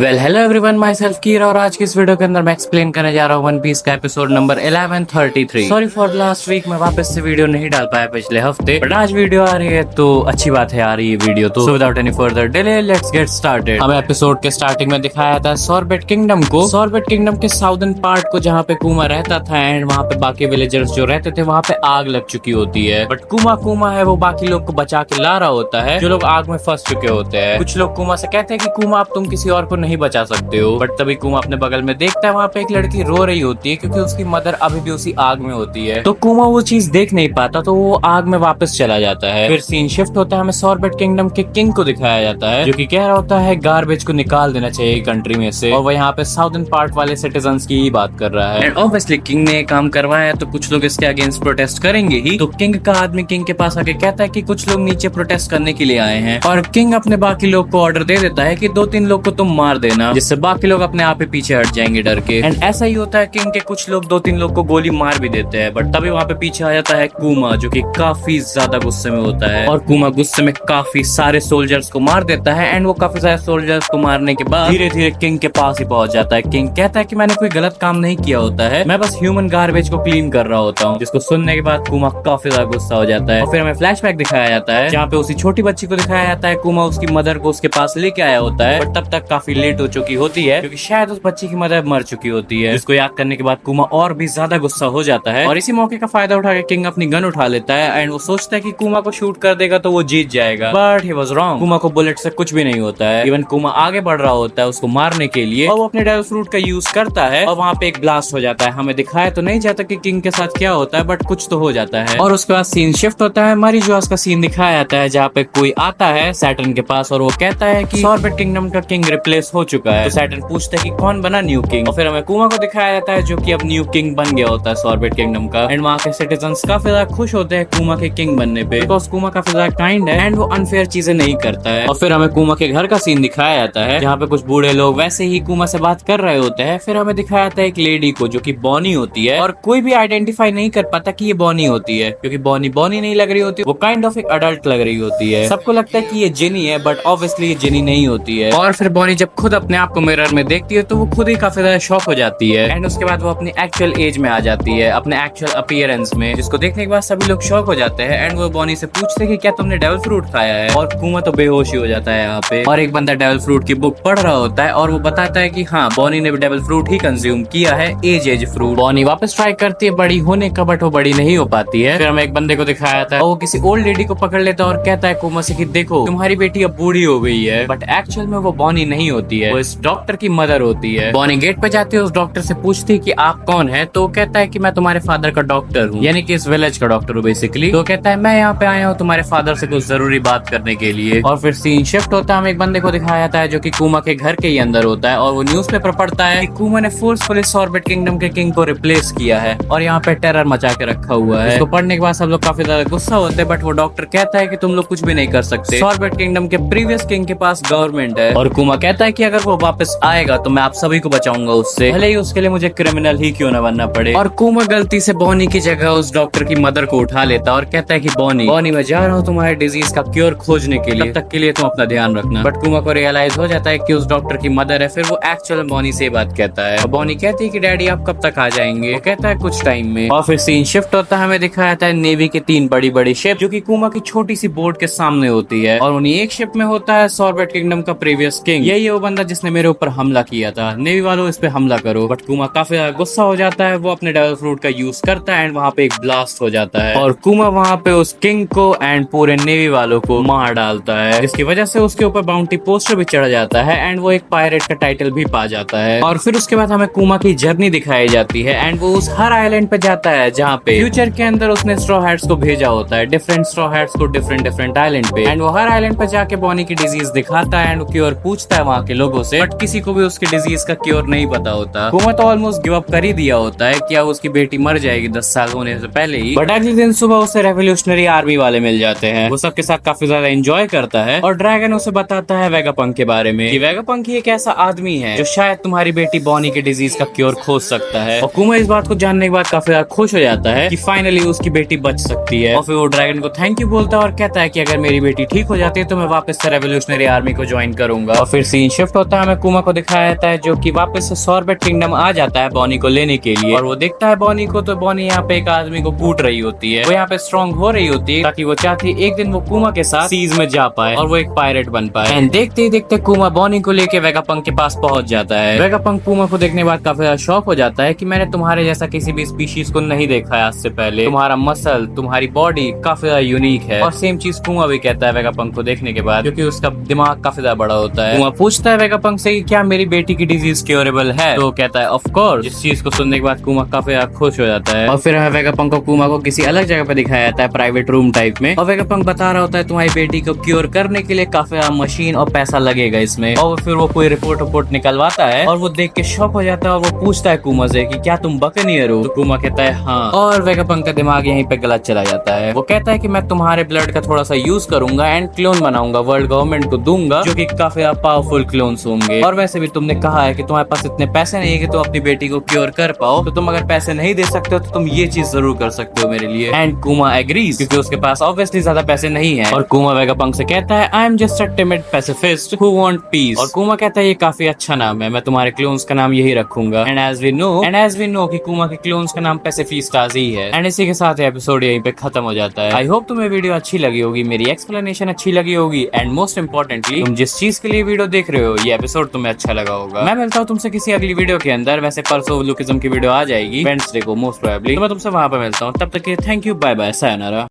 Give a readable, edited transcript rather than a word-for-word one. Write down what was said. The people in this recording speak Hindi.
Well hello everyone, myself Keer और आज की इस वीडियो के अंदर मैं एक्सप्लेन करने जा रहा हूँ वन पीस का episode number 1133। Sorry for last week, मैं वापस से वीडियो नहीं डाल पाया पिछले हफ्ते, बट आज वीडियो आ रही है तो अच्छी बात है, आ रही है वीडियो तो without any further delay let's get started. हमें एपिसोड के स्टार्टिंग में दिखाया था सॉर्बेट किंगडम को, सॉर्बेट किंगडम के साउदर्न पार्ट को, जहाँ पे कुमा रहता था एंड वहाँ पे बाकी विलेजर्स जो रहते थे वहाँ पे आग लग चुकी होती है। बट कुमा है वो बाकी लोग को बचा के ला रहा होता है जो लोग आग में फंस चुके होते हैं। कुछ लोग कुमा से कहते हैं कि कुमा अब तुम किसी और को नहीं बचा सकते हो, बट तभी कुमा अपने बगल में देखता है वहाँ पे एक लड़की रो रही होती है क्योंकि उसकी मदर अभी भी उसी आग में होती है। तो कुमा वो चीज देख नहीं पाता तो वो आग में वापस चला जाता है। फिर सीन शिफ्ट होता है, हमें सॉर्बेट किंगडम के किंग को दिखाया जाता है जो कि कह रहा होता है गार्बेज को निकाल देना चाहिए कंट्री में से, और वो यहाँ पे साउदर्न पार्ट वाले सिटीजन्स की ही बात कर रहा है। एंड ऑब्वियसली किंग ने काम करवाया है तो कुछ लोग इसके अगेंस्ट प्रोटेस्ट करेंगे ही। तो किंग का आदमी किंग के पास आके कहता है कि कुछ लोग नीचे प्रोटेस्ट करने के लिए आए हैं, और किंग अपने बाकी लोग को ऑर्डर दे देता है कि 2-3 लोग को तुम मार देना, जिससे बाकी लोग अपने आप ही पीछे हट जाएंगे डर के। एंड ऐसा ही होता है, किंग के कुछ लोग 2-3 लोग को गोली मार भी देते हैं, बट तभी वहाँ पे पीछे आ जाता है कुमा जो कि काफी ज्यादा गुस्से में होता है, और कुमा गुस्से में काफी सारे सोल्जर्स को मार देता है। एंड वो काफी सारे सोल्जर्स को मारने के बाद धीरे धीरे किंग के पास ही पहुंच जाता है। किंग कहता है कि मैंने कोई गलत काम नहीं किया होता है, मैं बस ह्यूमन गार्बेज को क्लीन कर रहा होता हूँ, जिसको सुनने के बाद कुमा काफी ज्यादा गुस्सा हो जाता है। और फिर हमें फ्लैशबैक दिखाया जाता है जहाँ पे उसी छोटी बच्ची को दिखाया जाता है, कुमा उसकी मदर को उसके पास लेके आया होता है, बट तब तक काफी लेट हो चुकी होती है क्योंकि शायद उस बच्ची की मदर मर चुकी होती है, जिसको याद करने के बाद कुमा और भी ज्यादा गुस्सा हो जाता है। और इसी मौके का फायदा उठा के किंग अपनी गन उठा लेता है एंड वो सोचता है कि कुमा को शूट कर देगा तो वो जीत जाएगा, बट ही वाज रॉन्ग। कुमा को बुलेट से कुछ भी नहीं होता है। इवन कुमा आगे बढ़ रहा होता है उसको मारने के लिए, और वो अपने डेविल फ्रूट का यूज करता है और वहाँ पे एक ब्लास्ट हो जाता है। हमें दिखाया तो नहीं जाता कि किंग के साथ क्या होता है, बट कुछ तो हो जाता है। और उसके बाद सीन शिफ्ट होता है, मारीजुआस का सीन दिखाया जाता है जहाँ पे कोई आता है सैटर्न के पास और वो कहता है कि सॉर्बेट किंगडम का किंग रिप्लेस हो चुका है। तो सैटर्न पूछता है कि कौन बना न्यू किंग, और फिर हमें कुमा को दिखाया जाता है जो कि अब न्यू किंग बन गया होता है सॉर्बेट किंगडम का। एंड वहाँ के सिटीजन्स काफी ज्यादा खुश होते हैं कुमा के किंग बनने पे, बिकॉज कुमा काफी ज्यादा काइंड है एंड वो अनफेयर चीजें नहीं करता है। और फिर हमें कुमा के घर का सीन दिखाया जाता है जहाँ पे कुछ बूढ़े लोग वैसे ही कुमा से बात कर रहे होते हैं। फिर हमें दिखाया जाता है एक लेडी को जो कि बॉनी होती है, और कोई भी आइडेंटिफाई नहीं कर पाता कि ये बॉनी होती है क्योंकि बॉनी नहीं लग रही होती, वो काइंड ऑफ एक अडल्ट लग रही होती है। सबको लगता है कि ये जेनी है, बट ऑब्वियसली ये जेनी नहीं होती है। और फिर बॉनी जब खुद अपने आप को मिरर में देखती है तो वो खुद ही काफी ज्यादा शॉक हो जाती है, एंड उसके बाद वो अपनी एक्चुअल एज में आ जाती है, अपने एक्चुअल अपीयरेंस में, जिसको देखने के बाद सभी लोग शॉक हो जाते हैं। एंड वो बॉनी से पूछते हैं कि क्या तुमने डेविल फ्रूट खाया है, और कुमा तो बेहोश ही हो जाता है यहाँ पे। और एक बंदा डेविल फ्रूट की बुक पढ़ रहा होता है और वो बताता है कि हाँ, बॉनी ने डेविल फ्रूट ही कंज्यूम किया है, एज फ्रूट। बॉनी वापस ट्राई करती है बड़ी होने का, बट वो बड़ी नहीं हो पाती है। फिर हमें एक बंदे को दिखाया जाता है, वो किसी ओल्ड लेडी को पकड़ लेता है और कहता है कुमा से कि देखो तुम्हारी बेटी अब बूढ़ी हो गई है, बट एक्चुअल में वो बॉनी नहीं होती है, वो इस डॉक्टर की मदर होती है। बॉनी गेट पे जाती है, उस डॉक्टर से पूछती है कि आप कौन है, तो कहता है कि मैं तुम्हारे फादर का डॉक्टर हूँ, यानी कि इस विलेज का डॉक्टर हूँ बेसिकली। तो कहता है मैं यहाँ पे आया हूँ तुम्हारे फादर से कुछ जरूरी बात करने के लिए। और फिर सीन शिफ्ट होता है, हमें एक बंदे को दिखाया जाता है जो कि कुमा के घर के ही अंदर होता है, और वो न्यूज़पेपर पढ़ता है कि कुमा ने फोर्सफुली सॉर्बेट किंगडम के किंग को रिप्लेस किया है और यहाँ पे टेरर मचा के रखा हुआ है। इसको पढ़ने के बाद सब लोग काफी ज्यादा गुस्सा होते हैं, बट वो डॉक्टर कहता है कि तुम लोग कुछ भी नहीं कर सकते, सॉर्बेट किंगडम के प्रीवियस किंग के पास गवर्नमेंट है। और कुमा कहता है कि अगर वो वापस आएगा तो मैं आप सभी को बचाऊंगा उससे, भले ही उसके लिए मुझे क्रिमिनल ही क्यों न बनना पड़े। और कुमा गलती से बॉनी की जगह उस डॉक्टर की मदर को उठा लेता और कहता है कि बॉनी मैं जा रहा हूँ तुम्हारे डिजीज का क्योर खोजने के लिए, तब तक के लिए तुम अपना ध्यान रखना। बट कुमा को रियलाइज हो जाता है कि उस डॉक्टर की मदर है। फिर वो एक्चुअल बॉनी से बात कहता है, और बॉनी कहती है कि डैडी आप कब तक आ जाएंगे, वो कहता है कुछ टाइम में। और फिर सीन शिफ्ट होता है, हमें दिखाया जाता है नेवी के 3 बड़ी शिप जो कि कुमा की छोटी सी बोट के सामने होती है, और उन्हीं एक शिप में होता है सॉर्बेट किंगडम का प्रीवियस किंग। यही है वो बंदा जिसने मेरे ऊपर हमला किया था, नेवी वालों इस पे हमला करो। बट कुमा काफी ज्यादा गुस्सा हो जाता है, वो अपने डेविल फ्रूट का यूज करता है एंड वहाँ पे एक ब्लास्ट हो जाता है, और कुमा वहाँ पे उस किंग को एंड पूरे नेवी वालों को मार डालता है, जिसकी वजह से उसके ऊपर बाउंटी पोस्टर भी चढ़ जाता है एंड वो एक पायरेट का टाइटल भी पा जाता है। और फिर उसके बाद हमें कुमा की जर्नी दिखाई जाती है एंड वो उस हर आइलैंड पे जाता है जहाँ पे फ्यूचर के अंदर उसने स्ट्रॉ हैट्स को भेजा होता है, डिफरेंट स्ट्रॉ हैट्स को डिफरेंट आइलैंड पे, एंड वो हर आइलैंड पे जाके बॉनी की डिजीज दिखाता है एंड क्योर पूछता है वहाँ के लोगों से, बट किसी को भी उसकी डिजीज का क्योर नहीं पता होता। कुमा तो ऑलमोस्ट गिव अप कर ही दिया होता है कि अब उसकी बेटी मर जाएगी 10 साल होने से पहले ही। बट अगले दिन सुबह उसे रेवोल्यूशनरी आर्मी वाले मिल जाते हैं, वो सबके साथ काफी ज्यादा एंजॉय करता है, और ड्रैगन उसे बताता है वेगापंक के बारे में कि वेगापंक ही एक ऐसा आदमी है जो शायद तुम्हारी बेटी बॉनी के डिजीज का क्योर खोज सकता है। और कुमा इस बात को जानने के बाद काफी ज्यादा खुश हो जाता है कि फाइनली उसकी बेटी बच सकती है, और फिर वो ड्रैगन को थैंक यू बोलता है और कहता है कि अगर मेरी बेटी ठीक हो जाती है तो मैं वापस से रेवोल्यूशनरी आर्मी को ज्वाइन करूंगा। और फिर सीन शिफ्ट शिफ्ट होता है, हमें कुमा को दिखाया जाता है जो कि वापस से सॉर्बेट किंगडम आ जाता है बॉनी को लेने के लिए, और वो देखता है बॉनी को, तो बॉनी यहाँ पे एक आदमी को कूट रही होती है। वो यहाँ पे स्ट्रॉन्ग हो रही होती है ताकि वो चाहती है एक दिन वो कुमा के साथ सीज में जा पाए और वो एक पायरेट बन पाए। एंड देखते ही देखते कुमा बॉनी को लेके वेगापंक के पास पहुंच जाता है। वेगापंक कुमा को देखने के बाद काफी ज्यादा शॉक हो जाता है कि मैंने तुम्हारे जैसा किसी भी स्पीशीज को नहीं देखा है आज से पहले। तुम्हारा मसल, तुम्हारी बॉडी काफी ज्यादा यूनिक है। और सेम चीज कुमा भी कहता है वेगापंक को देखने के बाद, क्योंकि उसका दिमाग काफी ज्यादा बड़ा होता है। कुमा पूछता है वेगापंक से कि क्या मेरी बेटी की डिजीज क्योरेबल है, तो कहता है ऑफ कोर्स। जिस चीज को सुनने के बाद कुमा काफी ज्यादा खुश हो जाता है। और फिर हमें वेगापंक को कुमा को किसी अलग जगह पे दिखाया जाता है, प्राइवेट रूम टाइप में। और वेगापंक बता रहा होता है तुम्हारी बेटी को क्योर करने के लिए काफी ज्यादा मशीन और पैसा लगेगा इसमें। और फिर वो कोई रिपोर्ट निकलवाता है और वो देख के शॉक हो जाता है। और वो पूछता है कुमा से कि क्या तुम बकनियर हो, तो कुमा कहता है हाँ। और वेगापंक का दिमाग यहीं पे गलत चला जाता है। वो कहता है कि मैं तुम्हारे ब्लड का थोड़ा सा यूज करूंगा एंड क्लोन बनाऊंगा, वर्ल्ड गवर्नमेंट को दूंगा, जो कि काफी पावरफुल क्लोन्स होंगे। और वैसे भी तुमने कहा है कि तुम्हारे पास इतने पैसे नहीं है कि तुम अपनी बेटी को क्योर कर पाओ, तो तुम अगर पैसे नहीं दे सकते हो तो तुम ये चीज जरूर कर सकते हो मेरे लिए। एंड कुमा एग्रीज, क्योंकि उसके पास ऑब्वियसली ज्यादा पैसे नहीं है। और कुमा वेगापंक से कहता है I am just a timid pacifist who want piece. और कुमा कहता है ये काफी अच्छा नाम है, मैं तुम्हारे क्लोन्स का नाम यही रखूंगा। एंड एज वी नो कि कुमा के क्लोन्स का नाम पैसिफिस्टास ही है। एंड इसी के साथ एपिसोड यहीं पे खत्म हो जाता है। आई होप तुम्हें वीडियो अच्छी लगी होगी, मेरी एक्सप्लेनेशन अच्छी लगी होगी, एंड मोस्ट इंपॉर्टेंटली तुम जिस चीज के लिए वीडियो देख रहे हो ये एपिसोड तुम्हें अच्छा लगा होगा। मैं मिलता हूँ तुमसे किसी अगली वीडियो के अंदर। वैसे परसों लुकिज्म की वीडियो आ जाएगी वेडनेसडे को मोस्ट प्रोबेबली, तो मैं तुमसे वहां पर मिलता हूँ। तब तक के thank you, bye bye, sayonara.